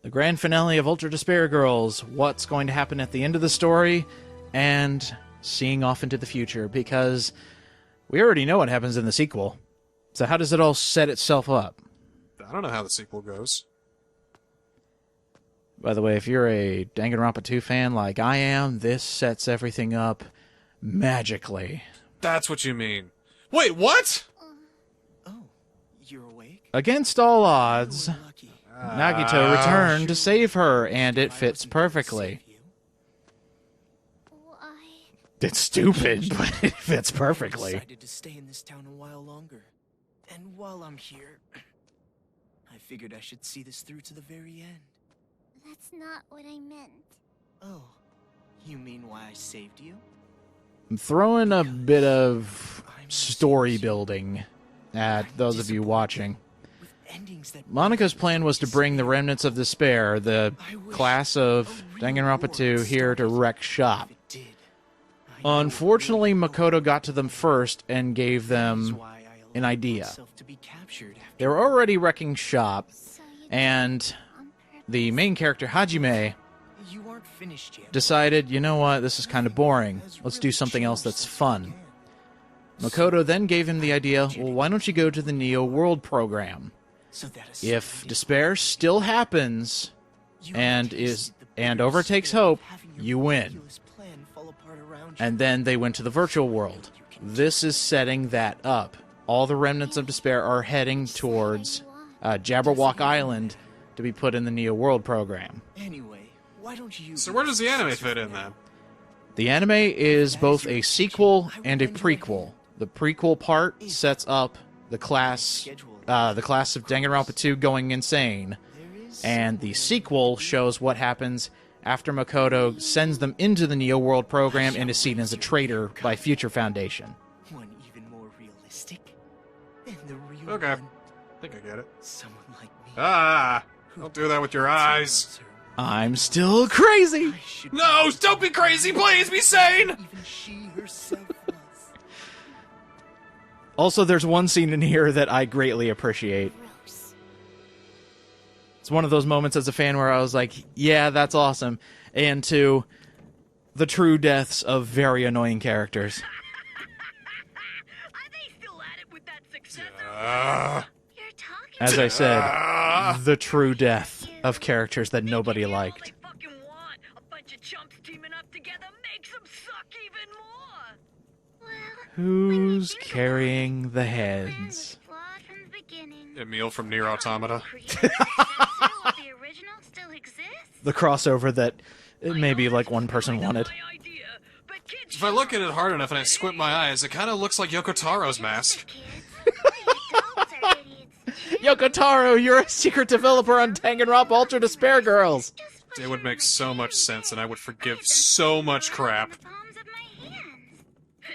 the grand finale of Ultra Despair Girls, what's going to happen at the end of the story, and seeing off into the future, because we already know what happens in the sequel. So how does it all set itself up? I don't know how the sequel goes. By the way, if you're a Danganronpa 2 fan like I am, this sets everything up magically. That's what you mean. Wait, what? Oh, you're awake? Against all odds, Lucky. Nagito returned to save her, and it fits perfectly. Why? It's stupid, but it fits perfectly. I decided to stay in this town a while longer. And while I'm here, I figured I should see this through to the very end. That's not what I meant. Oh, you mean why I saved you? I'm throwing a bit of story building at those of you watching. With endings that Monika's plan was to bring the remnants of despair, the class of Danganronpa 2, here to wreck shop. If it did, I Unfortunately, Makoto got to them first and gave them why I an allowed idea. myself to be captured after They were already wrecking shop, So you and on purpose. the main character, Hajime, you aren't finished yet. decided, you know what, this is kind of boring. Let's do something else that's fun. Makoto then gave him the idea, well, why don't you go to the Neo World program? So that If despair still happens and overtakes hope, you win. And then they went to the virtual world. This is setting that up. All the remnants of despair are heading towards Jabberwock Island to be put in the Neo World program. Anyway, why don't you? So where does the anime fit in then? The anime is both a sequel and a prequel. The prequel part sets up the class of Danganronpa 2 going insane, and the sequel shows what happens after Makoto sends them into the Neo World program and is seen as a traitor by Future Foundation. One even more realistic. And the real Okay. one, I think I get it. someone like me. Ah! Don't do that with your eyes. I'm still crazy! I should No! Don't be crazy, please! Be sane! even she herself was. Also, there's one scene in here that I greatly appreciate. Gross. It's one of those moments as a fan where I was like, yeah, that's awesome. And to the true deaths of very annoying characters. Are they still at it with that successor? You're talking As I said, the true death of characters that nobody All liked. they fucking want. A bunch of chumps teaming up together makes them suck even more. well, Who's carrying the heads? was flawed from the beginning. Emil from Nier Automata. Creator of the original still exists. The crossover that maybe like one person wanted. My idea, but kids If I look at it hard enough and I squint my eyes, it kind of looks like Yoko Taro's mask. Kids. The adults are idiots. Yoko Taro, you're a secret developer on Danganronpa Ultra Despair Girls! Just push It would your make so mind much sense and I would away forgive and so much put it crap. in the palms of my hands.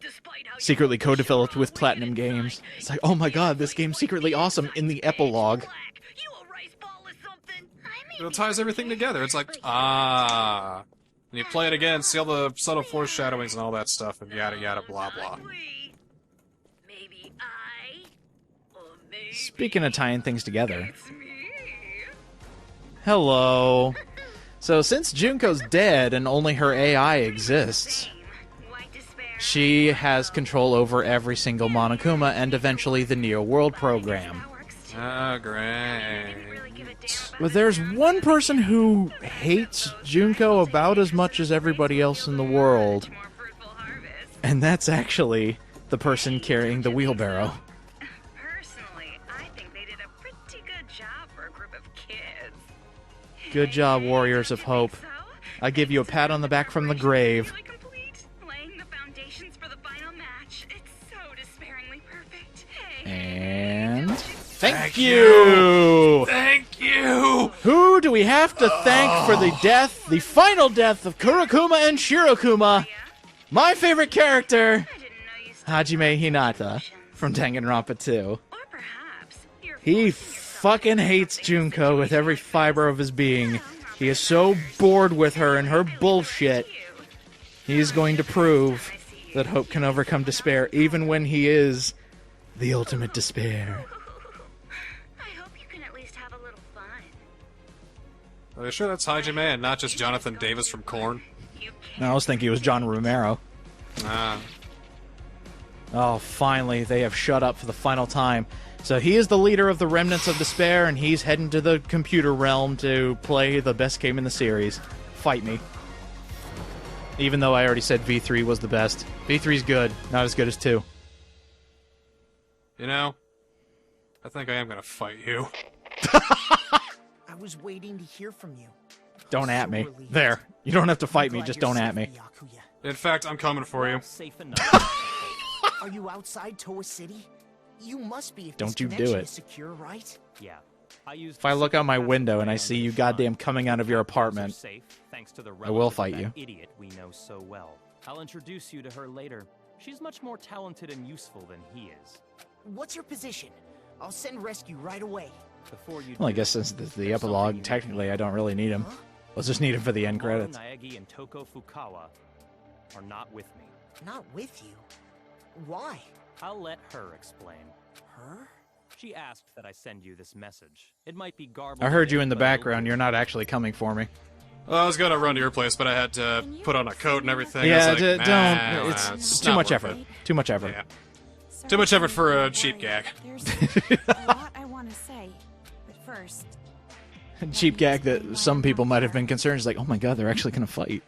Despite how Secretly you co-developed with way Platinum inside, Games. It's like, oh my god, this game's secretly awesome in the epilogue. black. You a rice ball or something? I may It ties everything together. It's like, ah. And you play it again, see all the subtle foreshadowings and all that stuff, and yada yada blah blah. Not we. Maybe I, or maybe Speaking of tying things together. it's me. Hello. So since Junko's dead and only her AI exists, Why despair? she has control over every single Monokuma and eventually the Neo World program. That works too. Ah, great. Really give a damn about But there's one person who hates Junko about as much as everybody else in the world, more fruitful harvest. and that's actually the person carrying the wheelbarrow. Personally, I think they did a pretty good job for a group of kids. Good job, Warriors of Hope. So, I give you a pat on the back from the grave. really complete, laying the foundations for the final match. It's so despairingly perfect. Hey. And Thank thank you! Thank you! Who do we have to thank for the death, the final death of Kurokuma and Shirokuma? My favorite character, I didn't know you still Hajime Hinata from Danganronpa 2. Or perhaps you're He fucking hates Junko with every fiber of his being. He is so bored with her and her bullshit. He's going to prove that hope can overcome despair, even when he is the ultimate despair. I hope you can at least have a little fun. Are you sure that's Hajime and not just Jonathan Davis from Korn? No, I was thinking it was John Romero. Ah. Oh, finally, they have shut up for the final time. So he is the leader of the Remnants of Despair, and he's heading to the computer realm to play the best game in the series. Fight me. Even though I already said V3 was the best. V3's good, not as good as 2. You know, I think I am gonna fight you. I was waiting to hear from you. Don't at So me. relieved. There. You don't have to fight me, Glad just you're don't at safe, me. Byakuya. In fact, I'm coming for you. Safe enough. Are you outside Toa City? You must be if Don't this you do connection it. is secure, right? Yeah. I used If I look out my secret window and I password see you on the goddamn shot. coming out of your Those are apartment, safe, thanks to the I will relative fight of you. that idiot we know so well. I'll introduce you to her later. She's much more talented and useful than he is. What's your position? I'll send rescue right away. Before you well, I do, guess since this is the there's something you epilogue, need to technically know. I don't really need him. Huh? Let's just need him for the end Tomorrow, credits. Naegi and Toko Fukawa are not with me. Not with you. Why? I'll let her explain. Her? She asked that I send you this message. It might be garbled. I a heard bit, you in the but it'll background. do. You're not actually coming for me. Well, I was gonna run to your place, but I had to put on a coat and everything. I Yeah, was like, nah, don't. It's too not much worth effort. it. Too much effort. Yeah. Too much effort for a cheap gag. There's a lot I want to say, but first, Cheap gag that some people might have been concerned. Is like, oh my god, they're actually going to fight.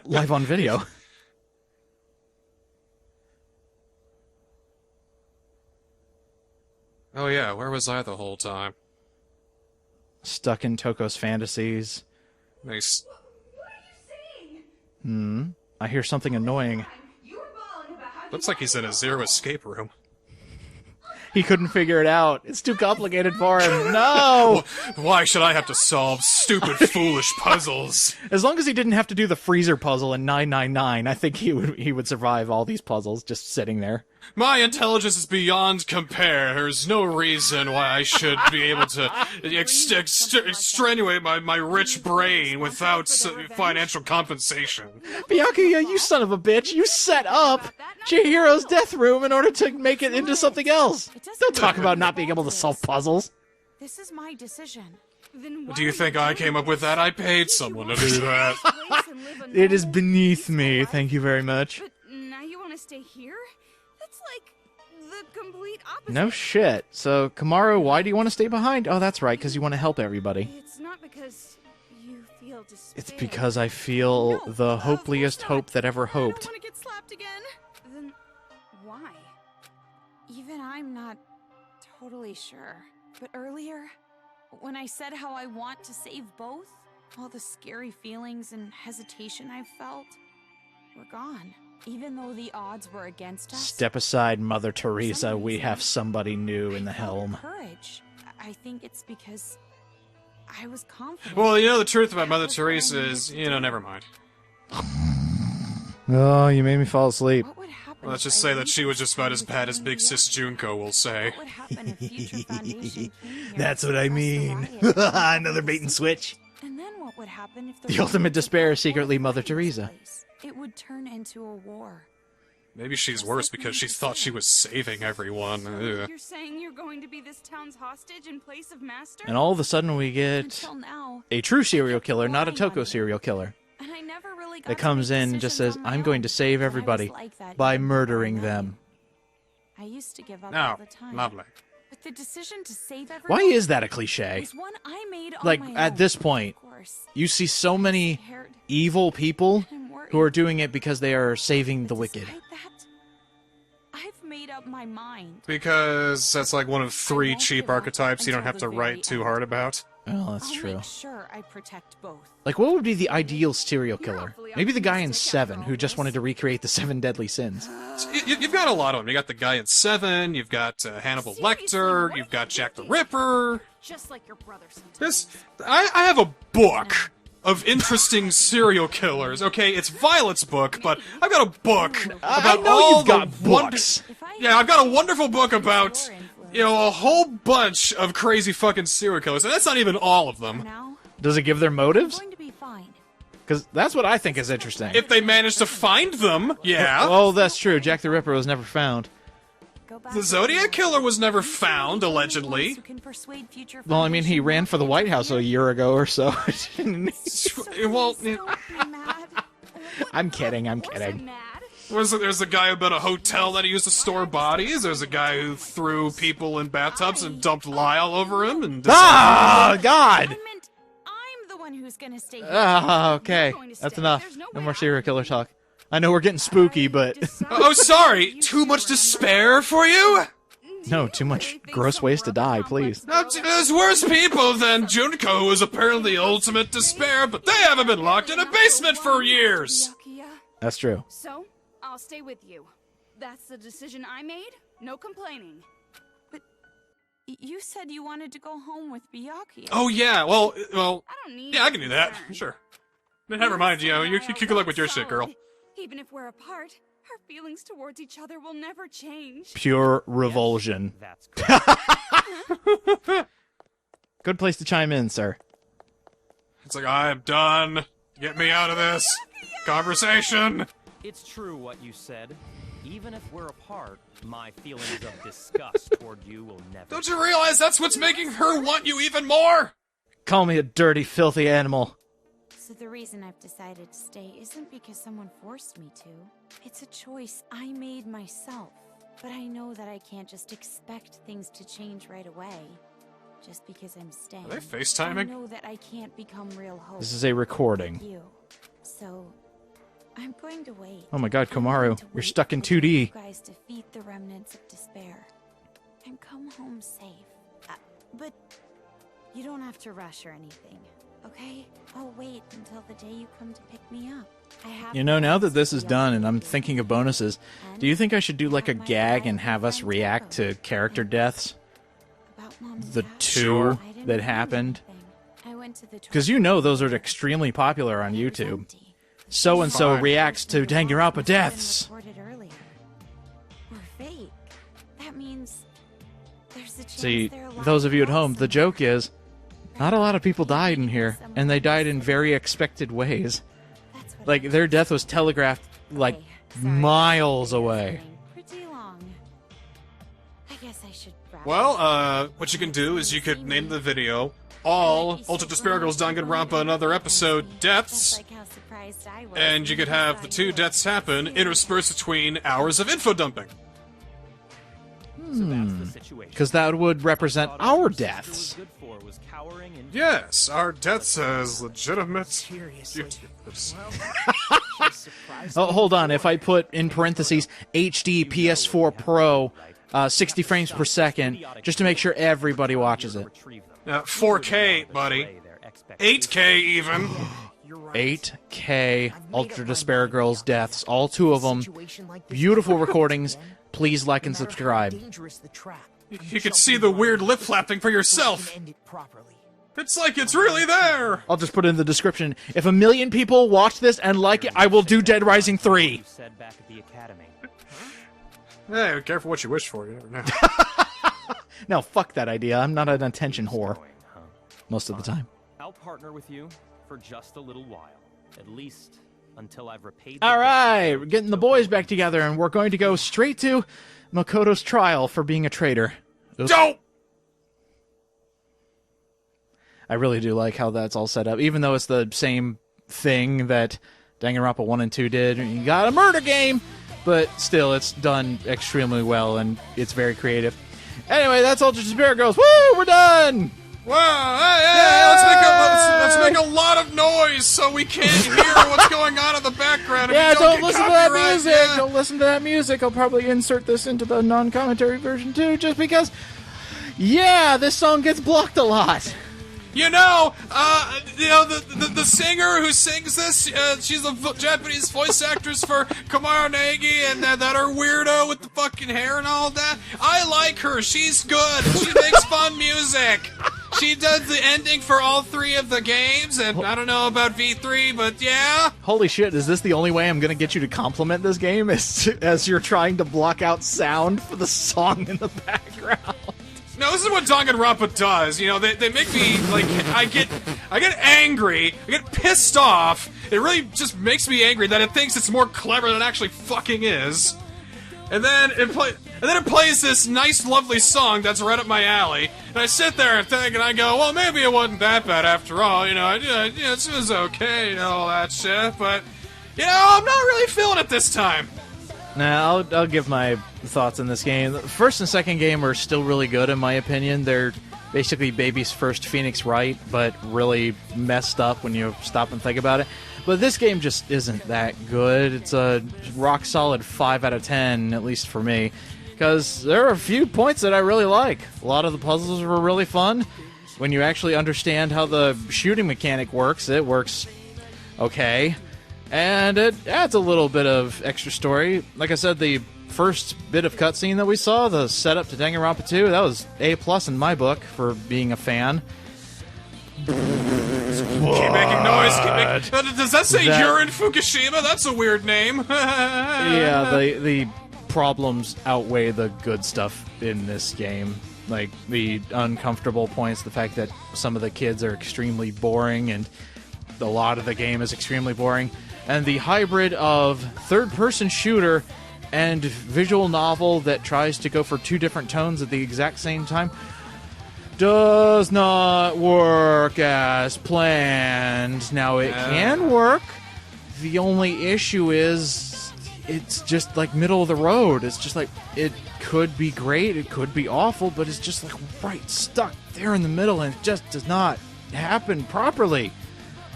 Live on video. Oh yeah, where was I the whole time? Stuck in Toko's fantasies. Nice. I hear something annoying. Looks like he's in a zero escape room. He couldn't figure it out. It's too complicated for him. No! Why should I have to solve stupid, foolish puzzles? As long as he didn't have to do the freezer puzzle in 999, I think he would survive all these puzzles just sitting there. My intelligence is beyond compare. There's no reason why I should be able to extenuate my rich brain without financial compensation. Byakuya, you son of a bitch! You set up Chihiro's death room in order to make it into something else! Don't talk about not being able to solve puzzles. this is my decision. Then why Do you are think I doing came up this? with that? I paid someone to do that. Place and live a It is normal, beneath peaceful me, life? thank you very much. But now you want to stay here? That's like the complete opposite. No shit. So, Kamaru, why do you want to stay behind? Oh, that's right, because you want to help everybody. It's not because you feel despair. It's because I feel No, the of course hopeliest not. hope that ever I don't hoped. want to get slapped again. Then why? Even I'm not totally sure. But earlier, when I said how I want to save both, all the scary feelings and hesitation I've felt were gone. Even though the odds were against us. Step aside, Mother Teresa. some We reason, have somebody new in the I felt helm. Courage. I think it's because I was confident. Well, you know the truth about Mother Teresa is, never mind. Oh, you made me fall asleep. What would happen Let's if just I say that she was reached just about as the bad as point Big of Sis the Junko will say. What would happen if Future Foundation came here That's what to I suppress the mean. riot? Another bait and switch. And then what would happen if The ultimate riot took despair out is secretly both Mother sides of Teresa. this place? It would turn into a war. Maybe she's worse because she thought she was saving everyone. Ugh. You're saying you're going to be this town's hostage in place of Master? And all of a sudden we get Until now, a true serial killer, not a Toko serial killer, and I never really got that to comes make in and just decisions says, on my I'm going own, to save but I was everybody like that by even before I murdering met them. him. I used to give up No, all the time. lovely. But the decision to save everyone Why is that a cliche? was one I made on Like, my at own, this point, of course. you see so many Scared evil people and worried. who are doing it because they are saving the But wicked. despite that, I've made up my mind. Because that's like one of 3 won't cheap give up archetypes you don't until have to the write very too end. hard about. Oh, that's I'll true. make sure I protect both. Like, what would be the ideal serial You're killer? awfully Maybe the guy in optimistic Seven after who all just this. wanted to recreate the 7 deadly sins. You've got a lot of them. You got the guy in Seven, you've got Hannibal Seriously, Lecter, what you've are got you Jack the thinking? Ripper. Just like your brother sometimes. This, I have a book of interesting serial killers. Okay, it's Violet's book, but I've got a book about I know all you've got the wonder- books. If I Yeah, I've got a wonderful book about, your influence a whole bunch of crazy fucking serial killers, and that's not even all of them. now, Does it give their I'm motives? going to be fine. Because that's what I think is interesting. If they manage to find them, yeah. Oh, that's true. Jack the Ripper was never found. go back The to Zodiac school. Killer was never These are the found, only ones allegedly. who can persuade future Well, I mean, he Foundation ran for the White House a year ago or so. So Well, please don't be mad. I'm kidding, I'm Of course I'm kidding. mad. There's a guy who built a hotel that he used to store bodies. There's a guy who threw people in bathtubs and dumped lye all over him. And Ah, God! I meant I'm the one who's gonna stay here. Ah, okay. You're going to That's stay. enough. There's no No way more I serial can killer leave. talk. I know we're getting spooky, but Oh, sorry. Too much despair for you? no, too much gross ways to die, please. Now, there's worse people than Junko, who is apparently the ultimate despair, but they haven't been locked in a basement for years. Byakuya. That's true. So, I'll stay with you. That's the decision I made. No complaining. You said you wanted to go home with Byakuya. Oh yeah, well, I don't need. yeah, I can do that. return. Sure. Never mind, you know, you can look with your shit, girl. Solid. Even if we're apart, our feelings towards each other will never change. Pure revulsion. That's correct. Good place to chime in, sir. It's like, I'm done. Get me out of this conversation. It's true what you said. Even if we're apart, my feelings of disgust toward you will never. Don't you realize that's what's making her want you even more? Call me a dirty, filthy animal. So the reason I've decided to stay isn't because someone forced me to. It's a choice I made myself. But I know that I can't just expect things to change right away. Just because I'm staying. Are they FaceTiming? I know that I can't become real hope. This is a recording. with you. So I'm going to wait. Oh my God, I'm going Komaru, to you're wait stuck in until 2D. You guys defeat the remnants of despair and come home safe. But you don't have to rush or anything, okay? I'll wait until the day you come to pick me up. I have You know, now that this is plans done to and I'm be thinking of with you. bonuses, do you think I should do like a gag and have us react to character deaths? About Mom and The Dad? two I didn't that do happened? anything. I went to the Because you know those are toilet. extremely popular on It was YouTube. empty. So-and-so Fine. reacts to Danganronpa deaths. Recorded earlier. Or fake. That means there's a chance See, they're alive those of you at home, the also. joke is, not a lot of people died in here, and they died in very expected ways. That's what Like, I- their death was telegraphed, like, Okay, sorry. miles Video's away. running Pretty long. I guess I should wrap Well, up. what you can do is you could name the video All Ultra Despair Girls Danganronpa Another Episode Deaths, Just like how surprised I was and you when could I have saw the you two were deaths happen here. interspersed between hours of info dumping. So that's the situation. Because that would represent Thought all our your sister deaths. was good for was cowering and Yes, our deaths as legitimate Seriously. YouTubers. She's surprised Oh, me. hold on. If I put in parentheses HD PS4 Pro, 60 frames per second, just to make sure everybody watches it. retrieve them. 4K, buddy. Betray their expectations. 8K even. You're right. 8K I've made Ultra up my Despair mind Girls now. deaths, all two of them. Situation like this Beautiful never recordings. happens again. Please like No and matter how subscribe. dangerous the trap, You could see the weird lip flapping for yourself. End it properly. It's like it's really there. I'll just put it in the description. If 1 million people watch this and like it, I will do Dead Rising 3. You said back at the academy. Hey, careful what you wish for. You never know. No, fuck that idea. I'm not an attention whore Going, huh? most of the time. I'll partner with you for just a little while, at least until I've repaid. the All debt right, I we're getting the owed boys to back together, and we're going to go straight to Makoto's trial for being a traitor. Oops. Don't! I really do like how that's all set up, even though it's the same thing that Danganronpa 1 and 2 did. You got a murder game, but still, it's done extremely well, and it's very creative. Anyway, that's Ultra Despair Girls. Woo, we're done! Wow! Hey, let's make a lot of noise so we can't hear what's going on in the background. If Yeah, you don't get listen to that copyright, music. yeah. Don't listen to that music. I'll probably insert this into the non-commentary version too, just because. Yeah, this song gets blocked a lot. You know, the singer who sings this, she's the Japanese voice actress for Komaru Negi, and that her weirdo with the fucking hair and all that. I like her. She's good. She makes fun music. She does the ending for all 3 of the games, and I don't know about V3, but yeah. Holy shit! Is this the only way I'm gonna get you to compliment this game? As you're trying to block out sound for the song in the background. No, this is what Danganronpa does. You know, they make me like I get angry, I get pissed off. It really just makes me angry that it thinks it's more clever than it actually fucking is. And then it plays this nice, lovely song that's right up my alley. And I sit there and think, and I go, well, maybe it wasn't that bad after all. You know, it was okay, you know, all that shit. But, you know, I'm not really feeling it this time. Now, I'll give my thoughts on this game. The first and second game are still really good, in my opinion. They're basically Baby's first Phoenix Wright, but really messed up when you stop and think about it. But this game just isn't that good. It's a rock-solid 5 out of 10, at least for me, because there are a few points that I really like. A lot of the puzzles were really fun. When you actually understand how the shooting mechanic works, it works okay. And it adds a little bit of extra story. Like I said, the first bit of cutscene that we saw, the setup to Danganronpa 2, that was A+ in my book for being a fan. Keep making noise. Does that say you're in Fukushima? That's a weird name. Yeah, the problems outweigh the good stuff in this game. Like, the uncomfortable points, the fact that some of the kids are extremely boring, and a lot of the game is extremely boring. And the hybrid of third-person shooter and visual novel that tries to go for two different tones at the exact same time does not work as planned. Now, it can work. The only issue is it's just like middle of the road. It's just like, it could be great, it could be awful, but it's just like right stuck there in the middle, and it just does not happen properly.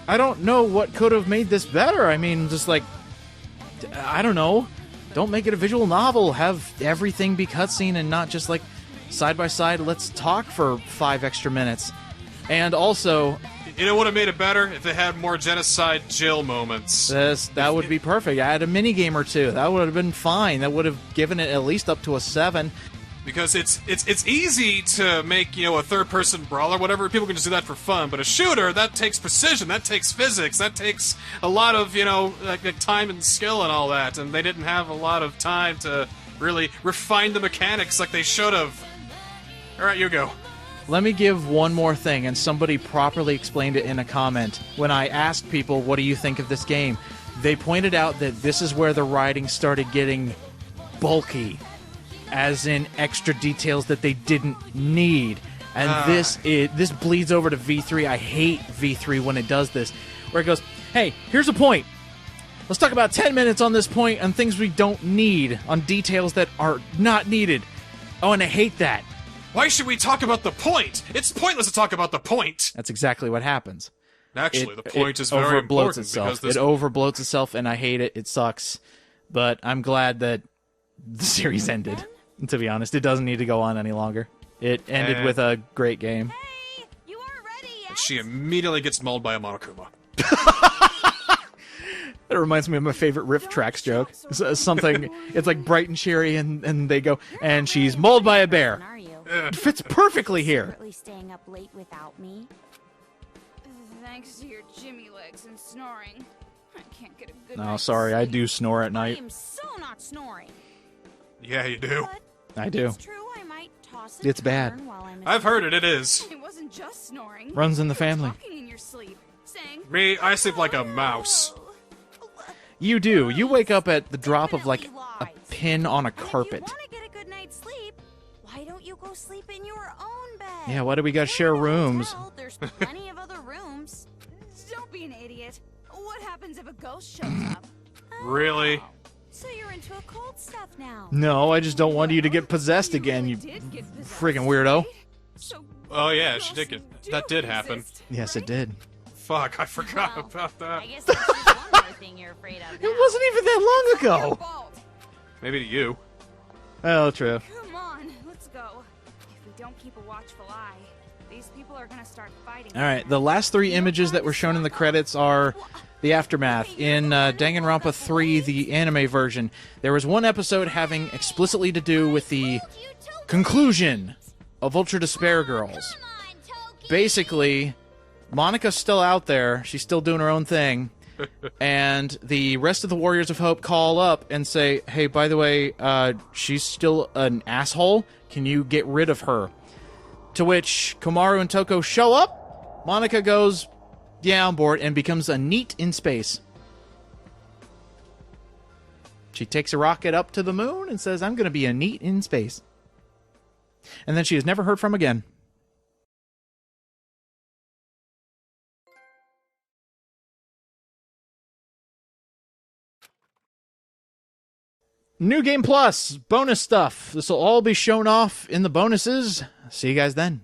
I don't know what could have made this better. I mean, just like, I don't know. Don't make it a visual novel. Have everything be cutscene and not just like side by side, let's talk for 5 extra minutes. And also, you know what would have made it better? If it had more genocide Jill moments. That would be perfect. I had a mini game or two. That would have been fine. That would have given it at least up to a 7. Because it's easy to make, you know, a third-person brawler, whatever. People can just do that for fun. But a shooter, that takes precision, that takes physics, that takes a lot of, you know, like time and skill and all that. And they didn't have a lot of time to really refine the mechanics like they should have. All right, you go. Let me give one more thing, and somebody properly explained it in a comment. When I asked people, what do you think of this game? They pointed out that this is where the writing started getting bulky, as in extra details that they didn't need. And this bleeds over to V3. I hate V3 when it does this, where it goes, hey, here's a point. Let's talk about 10 minutes on this point on things we don't need, on details that are not needed. Oh, and I hate that. Why should we talk about the point? It's pointless to talk about the point. That's exactly what happens. Actually, the point is very important. Itself. It overbloats itself, and I hate it. It sucks. But I'm glad that the series ended. To be honest, it doesn't need to go on any longer. It ended with a great game. Hey, you aren't ready yet. And she immediately gets mauled by a Monokuma. It reminds me of my favorite Riff Tracks joke. Something, it's like bright and cheery, and they go, and she's mauled by a bear. It fits perfectly here. Staying up late without me. Thanks to your Jimmy legs and snoring, I can't get a good Oh, night's sorry, I sleep. do snore at I night. am so not snoring. Yeah, you do. But I do. it's true, I might toss and It's bad. turn while I'm I've heard it is. It wasn't just snoring. Runs in the You were family. talking in your sleep, saying, Me, I sleep like a mouse. You do. You wake up at the drop of like a pin on a carpet. If you want to get a good night's sleep, why don't you go sleep in your own bed? Yeah, why do we gotta share In a rooms? hotel, there's plenty of other rooms. "Don't be an idiot. What happens if a ghost shows up?" Really? So you're into occult stuff now. No, I just don't want you to get possessed You again, really you did get possessed, friggin' weirdo. right? So Oh yeah, she ghosts did get. do That did happen. exist, Yes, it right? did. Fuck, I forgot Well, about that. I guess that's just one more thing you're afraid of now. It wasn't even that long Your ago. fault. Maybe to you. Oh, true. Come on, let's go. If we don't keep a watchful eye, these people are gonna start fighting. All right, the last 3 images that were shown in the credits are the aftermath. In Danganronpa 3, the anime version, there was one episode having explicitly to do with the conclusion of Ultra Despair Girls. Basically, Monica's still out there. She's still doing her own thing. And the rest of the Warriors of Hope call up and say, hey, by the way, she's still an asshole. Can you get rid of her? To which Komaru and Toko show up. Monica goes, yeah, on board, and becomes a NEET in space. She takes a rocket up to the moon and says, I'm going to be a NEET in space. And then she is never heard from again. New Game Plus, bonus stuff. This will all be shown off in the bonuses. See you guys then.